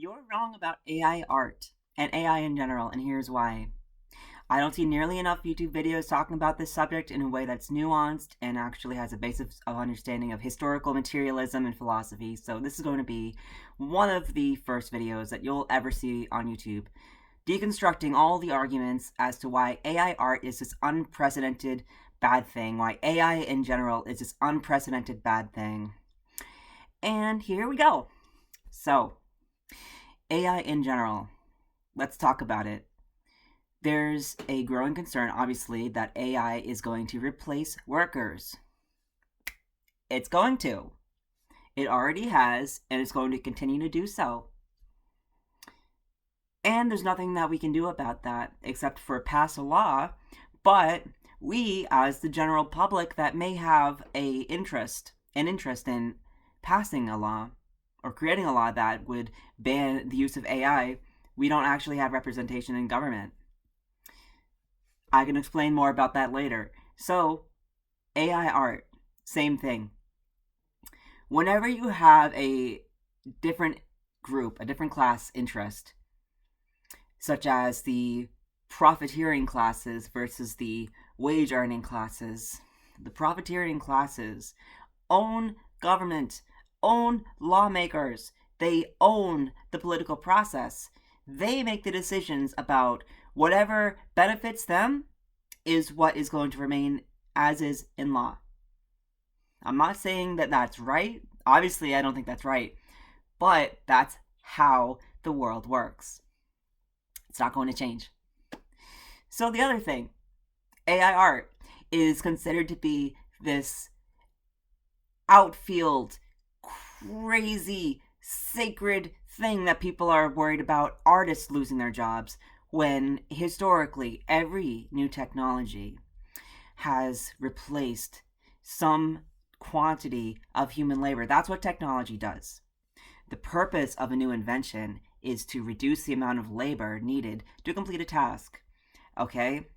You're wrong about AI art and AI in general, and here's why. I don't see nearly enough YouTube videos talking about this subject in a way that's nuanced and actually has a basis of understanding of historical materialism and philosophy, so this is going to be one of the first videos that you'll ever see on YouTube, deconstructing all the arguments as to why AI art is this unprecedented bad thing, why AI in general is this unprecedented bad thing. And here we go. So, AI in general. Let's talk about it. There's a growing concern, obviously, that AI is going to replace workers. It's going to. It already has, and it's going to continue to do so. And there's nothing that we can do about that except for pass a law, but we, as the general public that may have an interest in passing a law, or creating a law that would ban the use of AI, we don't actually have representation in government. I can explain more about that later. So, AI art, same thing. Whenever you have a different group, a different class interest, such as the profiteering classes versus the wage earning classes, the profiteering classes own government, own lawmakers, they own the political process. They make the decisions about whatever benefits them is what is going to remain as is in law. I'm not saying that that's right. Obviously, I don't think that's right. But that's how the world works. It's not going to change. So the other thing, AI art is considered to be this outfield, crazy, sacred thing that people are worried about artists losing their jobs, when historically every new technology has replaced some quantity of human labor. That's what technology does. The purpose of a new invention is to reduce the amount of labor needed to complete a task. Okay?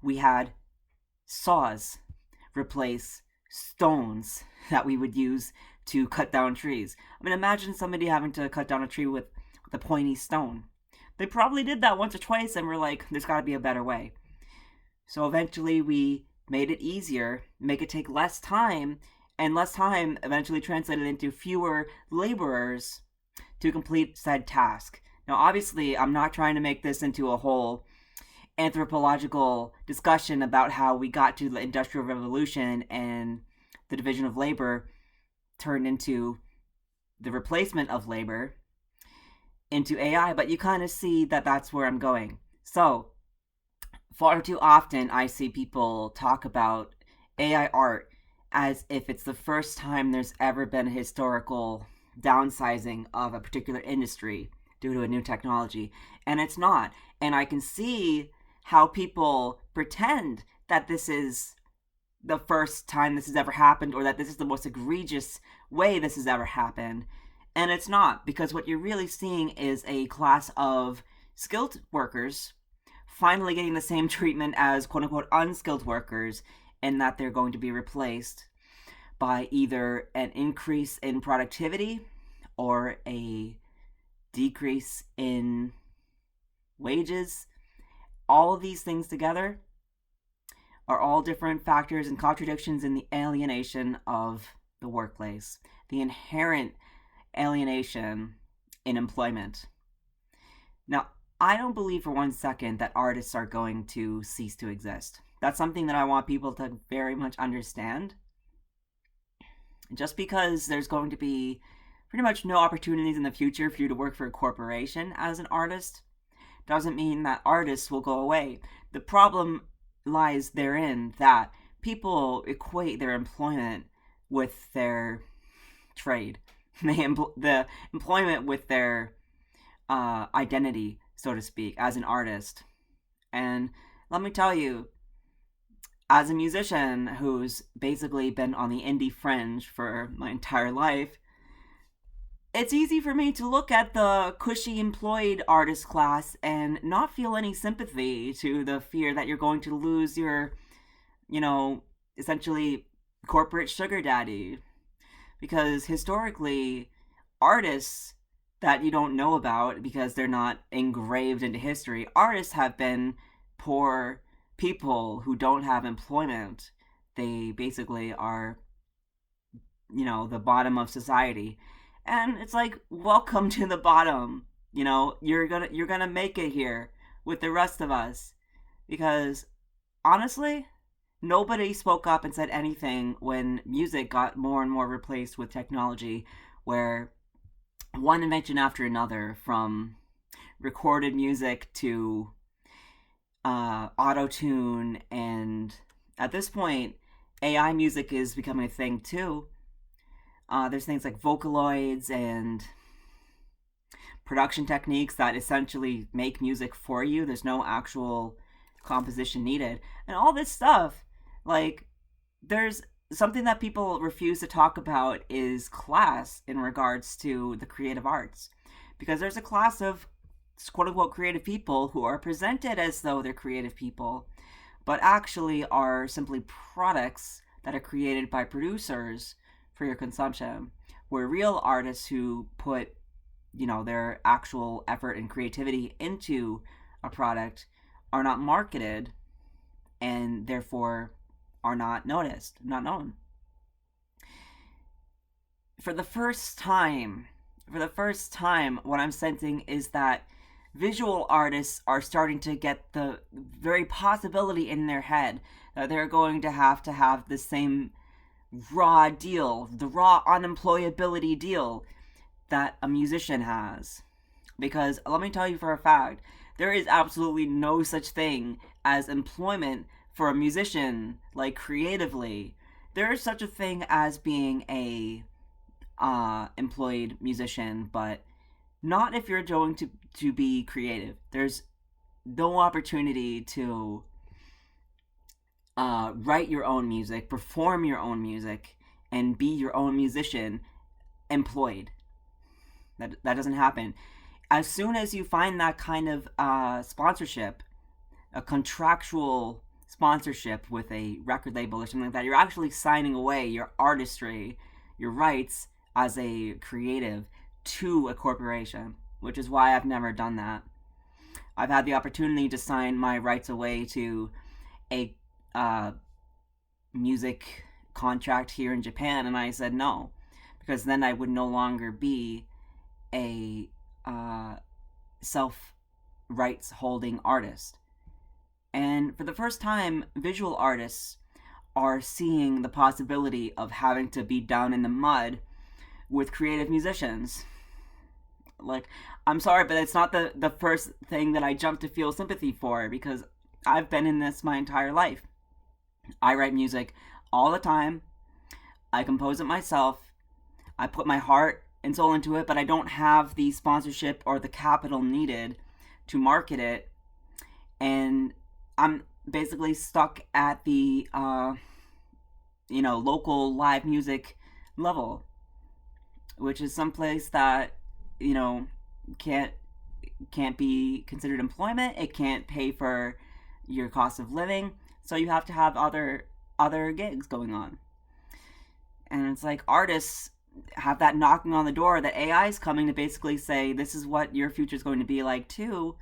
We had saws replace stones that we would use to cut down trees. I mean, imagine somebody having to cut down a tree with a pointy stone. They probably did that once or twice and were like, there's got to be a better way. So eventually we made it easier, make it take less time, and less time eventually translated into fewer laborers to complete said task. Now, obviously, I'm not trying to make this into a whole anthropological discussion about how we got to the Industrial Revolution and the division of labor turned into the replacement of labor into AI, but you kind of see that that's where I'm going. So, far too often I see people talk about AI art as if it's the first time there's ever been a historical downsizing of a particular industry due to a new technology, and it's not. And I can see how people pretend that this is the first time this has ever happened, or that this is the most egregious way this has ever happened. And it's not, because what you're really seeing is a class of skilled workers finally getting the same treatment as quote unquote unskilled workers, in that they're going to be replaced by either an increase in productivity or a decrease in wages. All of these things together are all different factors and contradictions in the alienation of the workplace, the inherent alienation in employment. Now, I don't believe for one second that artists are going to cease to exist. That's something that I want people to very much understand. Just because there's going to be pretty much no opportunities in the future for you to work for a corporation as an artist doesn't mean that artists will go away. The problem lies therein that people equate their employment with their trade, the employment with their identity, so to speak, as an artist. And let me tell you, as a musician who's basically been on the indie fringe for my entire life, it's easy for me to look at the cushy employed artist class and not feel any sympathy to the fear that you're going to lose your, essentially corporate sugar daddy. Because historically, artists that you don't know about because they're not engraved into history. Artists have been poor people who don't have employment. They basically are, the bottom of society. And it's like, welcome to the bottom. You're gonna make it here with the rest of us. Because honestly, nobody spoke up and said anything when music got more and more replaced with technology, where one invention after another, from recorded music to auto tune, and at this point, AI music is becoming a thing too. There's things like Vocaloids and production techniques that essentially make music for you. There's no actual composition needed. And all this stuff, like, there's something that people refuse to talk about is class in regards to the creative arts. Because there's a class of quote unquote creative people who are presented as though they're creative people, but actually are simply products that are created by producers for your consumption. Where real artists who put, their actual effort and creativity into a product are not marketed and therefore are not noticed, not known. For the first time, what I'm sensing is that visual artists are starting to get the very possibility in their head that they're going to have the same raw deal, the raw unemployability deal that a musician has. Because let me tell you for a fact, there is absolutely no such thing as employment for a musician, like creatively. There is such a thing as being a employed musician, but not if you're going to be creative. There's no opportunity to write your own music, perform your own music, and be your own musician employed. That doesn't happen. As soon as you find that kind of sponsorship, a contractual sponsorship with a record label or something like that, you're actually signing away your artistry, your rights as a creative to a corporation, which is why I've never done that. I've had the opportunity to sign my rights away to a music contract here in Japan, and I said no, because then I would no longer be a self rights holding artist. And for the first time, visual artists are seeing the possibility of having to be down in the mud with creative musicians. Like, I'm sorry, but it's not the first thing that I jump to feel sympathy for, because I've been in this my entire life. I write music all the time. I compose it myself. I put my heart and soul into it, but I don't have the sponsorship or the capital needed to market it. And I'm basically stuck at the, local live music level, which is someplace that, can't be considered employment. It can't pay for your cost of living, so you have to have other gigs going on. And it's like artists have that knocking on the door that AI is coming to basically say, this is what your future is going to be like too,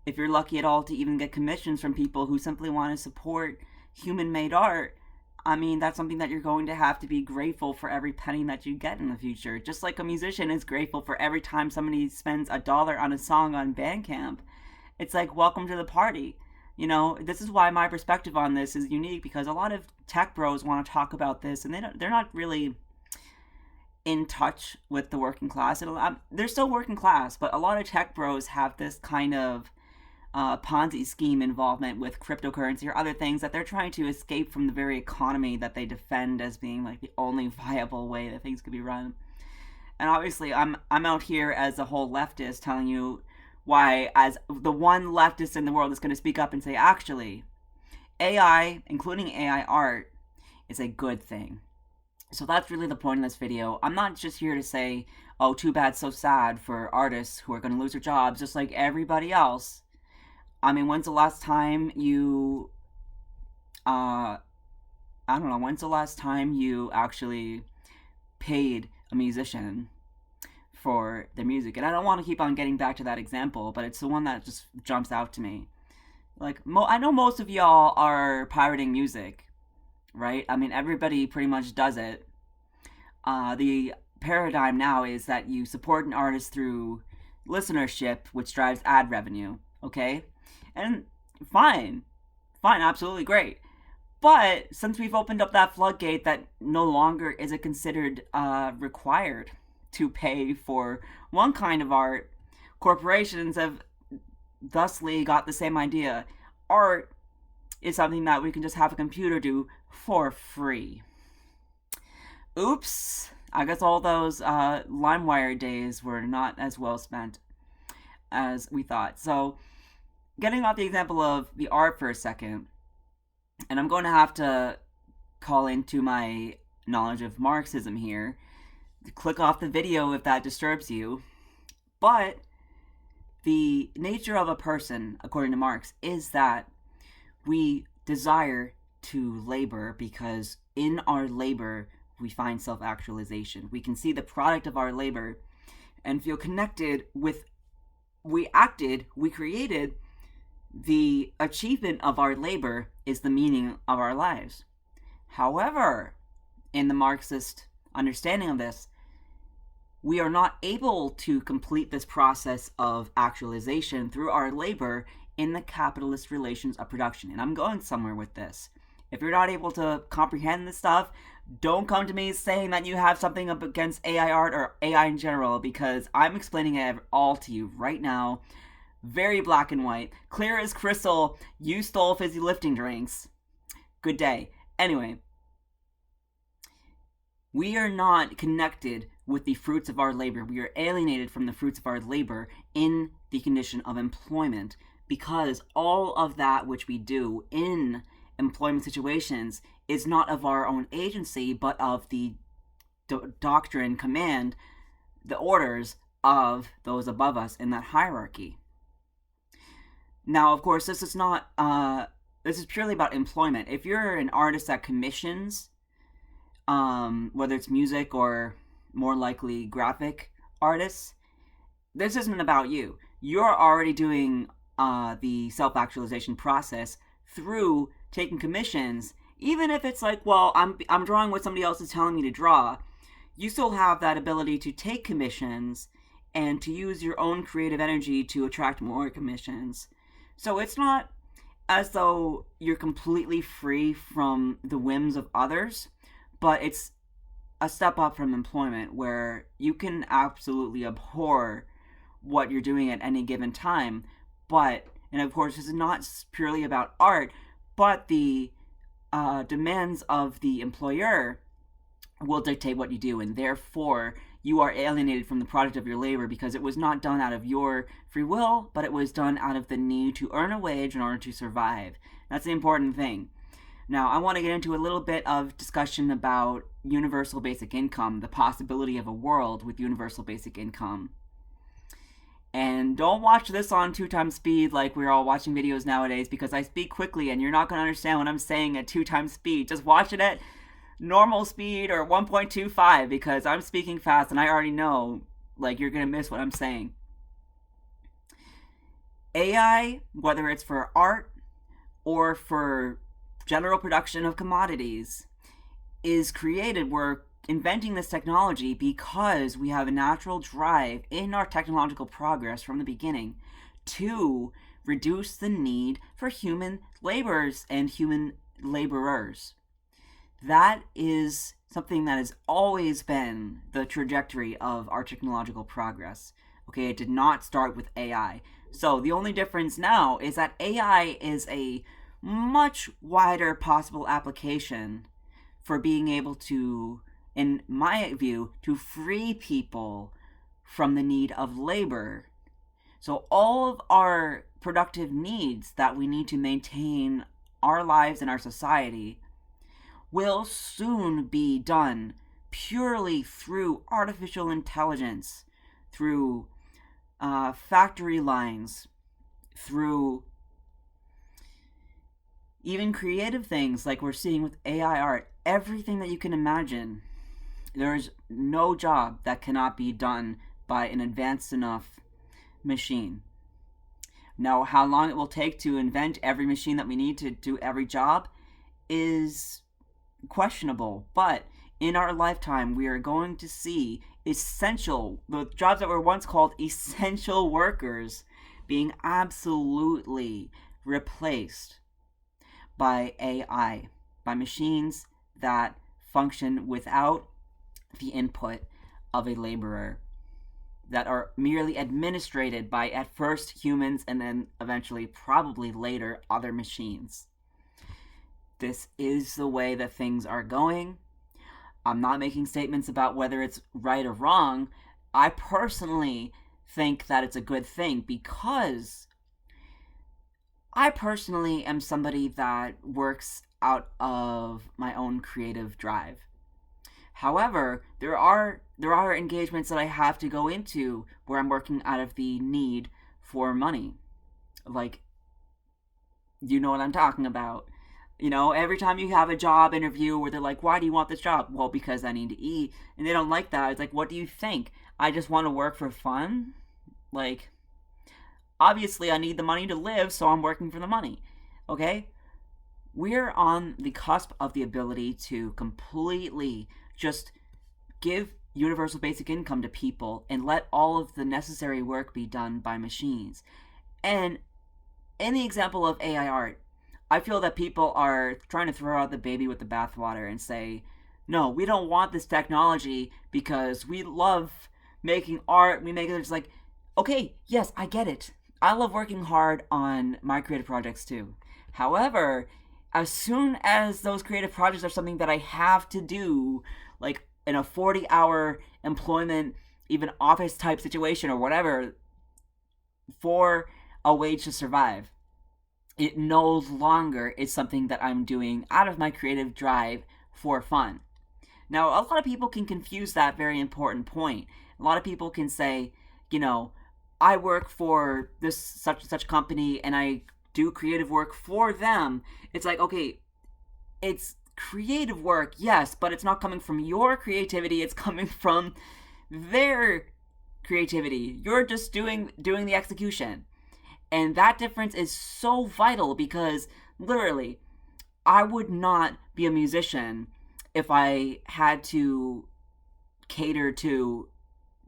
if you're lucky at all to even get commissions from people who simply want to support human-made art. I mean, that's something that you're going to have to be grateful for every penny that you get in the future. Just like a musician is grateful for every time somebody spends $1 on a song on Bandcamp. It's like, welcome to the party. This is why my perspective on this is unique, because a lot of tech bros want to talk about this, and they're not really in touch with the working class. They're still working class, but a lot of tech bros have this kind of Ponzi scheme involvement with cryptocurrency or other things that they're trying to escape from the very economy that they defend as being like the only viable way that things could be run. And obviously, I'm out here as a whole leftist telling you why, as the one leftist in the world, is going to speak up and say, actually, AI, including AI art, is a good thing. So that's really the point of this video. I'm not just here to say, oh, too bad, so sad for artists who are going to lose their jobs just like everybody else. I mean, when's the last time you, when's the last time you actually paid a musician for the music. And I don't want to keep on getting back to that example, but it's the one that just jumps out to me. Like, I know most of y'all are pirating music, right? I mean, everybody pretty much does it. The paradigm now is that you support an artist through listenership, which drives ad revenue, okay? And fine, absolutely great. But since we've opened up that floodgate, that no longer is it considered required to pay for one kind of art, corporations have thusly got the same idea. Art is something that we can just have a computer do for free. Oops. I guess all those LimeWire days were not as well spent as we thought. So, getting off the example of the art for a second, and I'm going to have to call into my knowledge of Marxism here. Click off the video if that disturbs you. But the nature of a person, according to Marx, is that we desire to labor because in our labor we find self-actualization. We can see the product of our labor and feel connected with, we created, the achievement of our labor is the meaning of our lives. However, in the Marxist understanding of this, we are not able to complete this process of actualization through our labor in the capitalist relations of production. And I'm going somewhere with this. If you're not able to comprehend this stuff, don't come to me saying that you have something up against AI art or AI in general, because I'm explaining it all to you right now. Very black and white. Clear as crystal. You stole fizzy lifting drinks. Good day. Anyway, we are not connected with the fruits of our labor. We are alienated from the fruits of our labor in the condition of employment, because all of that which we do in employment situations is not of our own agency, but of the doctrine, command, the orders of those above us in that hierarchy. Now, of course, this is not, this is purely about employment. If you're an artist that commissions, whether it's music or more likely graphic artists, this isn't about you. You're already doing the self-actualization process through taking commissions. Even if it's like, well, I'm drawing what somebody else is telling me to draw, you still have that ability to take commissions and to use your own creative energy to attract more commissions. So it's not as though you're completely free from the whims of others, but it's a step up from employment where you can absolutely abhor what you're doing at any given time. But, and of course, this is not purely about art, but the demands of the employer will dictate what you do, and therefore you are alienated from the product of your labor because it was not done out of your free will, but it was done out of the need to earn a wage in order to survive. That's the important thing. Now, I want to get into a little bit of discussion about universal basic income, the possibility of a world with universal basic income. And don't watch this on 2x speed like we're all watching videos nowadays, because I speak quickly and you're not going to understand what I'm saying at 2x speed. Just watch it at normal speed or 1.25, because I'm speaking fast and I already know, like, you're going to miss what I'm saying. AI, whether it's for art or for general production of commodities, is created. We're inventing this technology because we have a natural drive in our technological progress from the beginning to reduce the need for human laborers and human laborers. That is something that has always been the trajectory of our technological progress. Okay, it did not start with AI. So the only difference now is that AI is a much wider possible application for being able to, in my view, to free people from the need of labor. So all of our productive needs that we need to maintain our lives and our society will soon be done purely through artificial intelligence, through factory lines, through even creative things like we're seeing with AI art. Everything that you can imagine, there's no job that cannot be done by an advanced enough machine. Now, how long it will take to invent every machine that we need to do every job is questionable, but in our lifetime, we are going to see the jobs that were once called essential workers being absolutely replaced by AI, by machines that function without the input of a laborer, that are merely administrated by at first humans and then eventually, probably later, other machines. This is the way that things are going. I'm not making statements about whether it's right or wrong. I personally think that it's a good thing because I personally am somebody that works out of my own creative drive. However, there are engagements that I have to go into where I'm working out of the need for money. Like, you know what I'm talking about. You know, every time you have a job interview where they're like, why do you want this job? Well, because I need to eat. And they don't like that. It's like, what do you think? I just want to work for fun? Like, obviously I need the money to live, so I'm working for the money. Okay? We're on the cusp of the ability to completely just give universal basic income to people and let all of the necessary work be done by machines. And in the example of AI art, I feel that people are trying to throw out the baby with the bathwater and say, no, we don't want this technology because we love making art. We make it. It's like, okay, yes, I get it. I love working hard on my creative projects too. However, as soon as those creative projects are something that I have to do, like in a 40-hour employment, even office type situation or whatever, for a wage to survive, it no longer is something that I'm doing out of my creative drive for fun. Now, a lot of people can confuse that very important point. A lot of people can say, you know, I work for this such and such company and I do creative work for them. It's like, okay, it's creative work, yes, but it's not coming from your creativity, it's coming from their creativity. You're just doing the execution. And that difference is so vital because literally, I would not be a musician if I had to cater to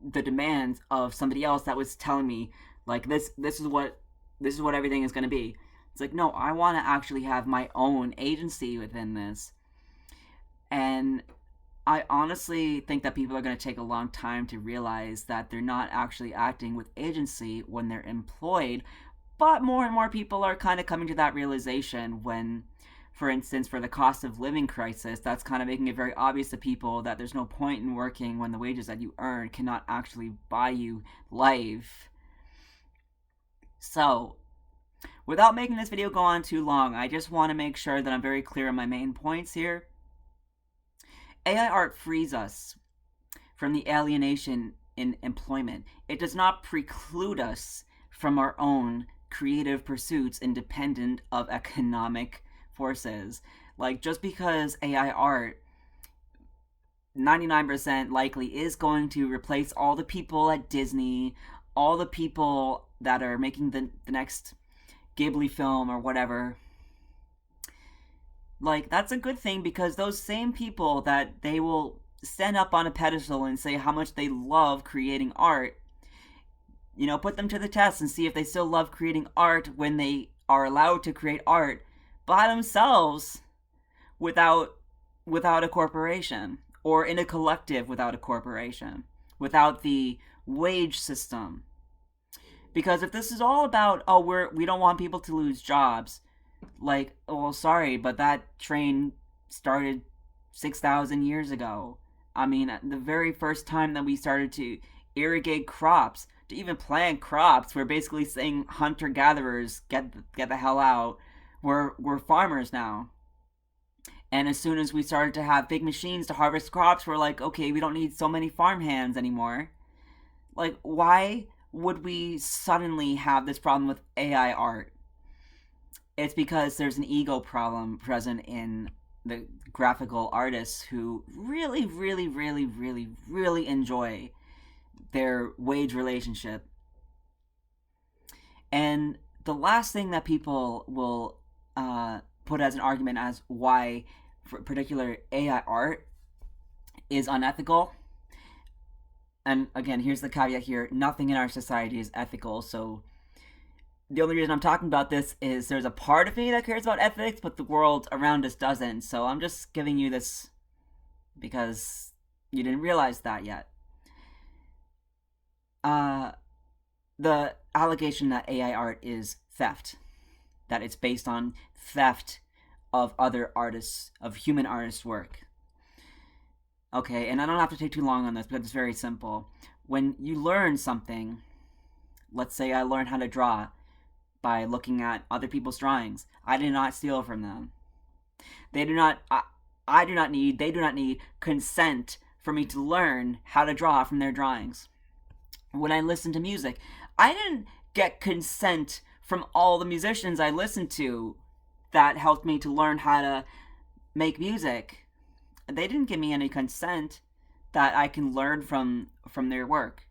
the demands of somebody else that was telling me like this is what everything is going to be. It's like, no, I want to actually have my own agency within this. And I honestly think that people are going to take a long time to realize that they're not actually acting with agency when they're employed. But more and more people are kind of coming to that realization when, for instance, for the cost of living crisis, that's kind of making it very obvious to people that there's no point in working when the wages that you earn cannot actually buy you life. So, without making this video go on too long, I just want to make sure that I'm very clear on my main points here. AI art frees us from the alienation in employment. It does not preclude us from our own creative pursuits independent of economic forces. Like, just because AI art 99% likely is going to replace all the people at Disney, all the people that are making the next Ghibli film or whatever, like, that's a good thing because those same people that they will stand up on a pedestal and say how much they love creating art, you know, put them to the test and see if they still love creating art when they are allowed to create art by themselves without a corporation, or in a collective without a corporation, without the wage system. Because if this is all about, oh, we don't want people to lose jobs, like, well, sorry, but that train started 6,000 years ago. I mean, the very first time that we started to irrigate crops, to even plant crops, we're basically saying hunter-gatherers, get the hell out. We're farmers now. And as soon as we started to have big machines to harvest crops, we're like, okay, we don't need so many farm hands anymore. Like, why would we suddenly have this problem with AI art? It's because there's an ego problem present in the graphical artists who really, really, really, really, really enjoy their wage relationship. And the last thing that people will put as an argument as why for particular AI art is unethical. And again, here's the caveat here: nothing in our society is ethical. So the only reason I'm talking about this is there's a part of me that cares about ethics, but the world around us doesn't. So I'm just giving you this because you didn't realize that yet. Uh, the allegation that AI art is theft, that it's based on theft of other artists, of human artists' work. Okay, and I don't have to take too long on this because it's very simple. When you learn something, let's say I learned how to draw by looking at other people's drawings. I did not steal from them. They do not. I do not need. They do not need consent for me to learn how to draw from their drawings. When I listen to music, I didn't get consent from all the musicians I listened to that helped me to learn how to make music. They didn't give me any consent that I can learn from their work.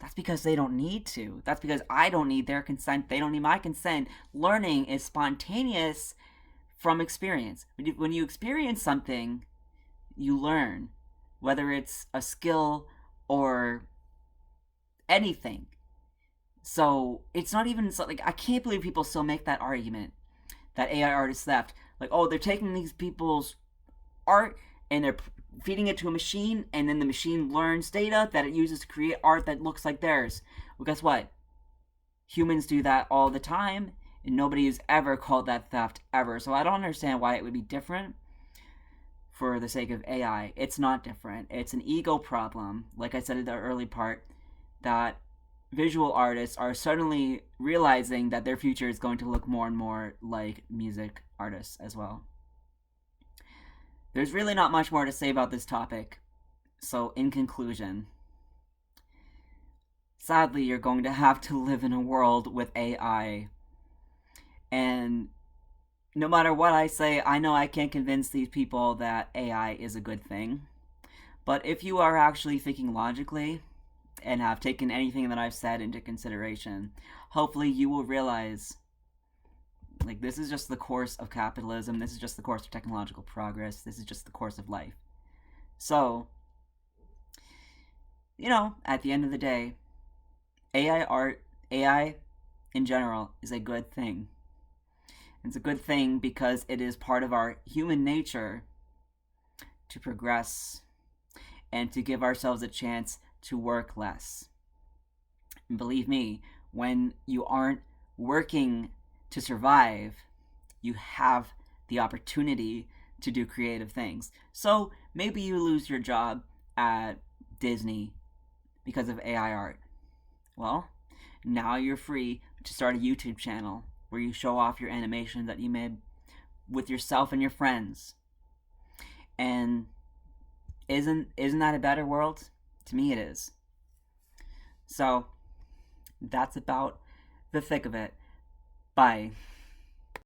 That's because they don't need to. That's because I don't need their consent. They don't need my consent. Learning is spontaneous from experience. When you experience something, you learn, whether it's a skill or anything. So it's not even so, like, I can't believe people still make that argument that AI art is theft. Like, oh, they're taking these people's art and they're feeding it to a machine, and then the machine learns data that it uses to create art that looks like theirs. Well, guess what? Humans do that all the time, and nobody has ever called that theft ever. So I don't understand why it would be different for the sake of AI. It's not different. It's an ego problem, like I said in the early part, that visual artists are suddenly realizing that their future is going to look more and more like music artists as well. There's really not much more to say about this topic. So, in conclusion, sadly, you're going to have to live in a world with AI. And no matter what I say, I know I can't convince these people that AI is a good thing. But if you are actually thinking logically and have taken anything that I've said into consideration, hopefully you will realize, like, this is just the course of capitalism. This is just the course of technological progress. This is just the course of life. So, at the end of the day, AI art, AI in general, is a good thing. It's a good thing because it is part of our human nature to progress and to give ourselves a chance to work less. And believe me, when you aren't working to survive, you have the opportunity to do creative things. So maybe you lose your job at Disney because of AI art. Well, now you're free to start a YouTube channel where you show off your animation that you made with yourself and your friends. And isn't that a better world? To me it is. So that's about the thick of it. Bye.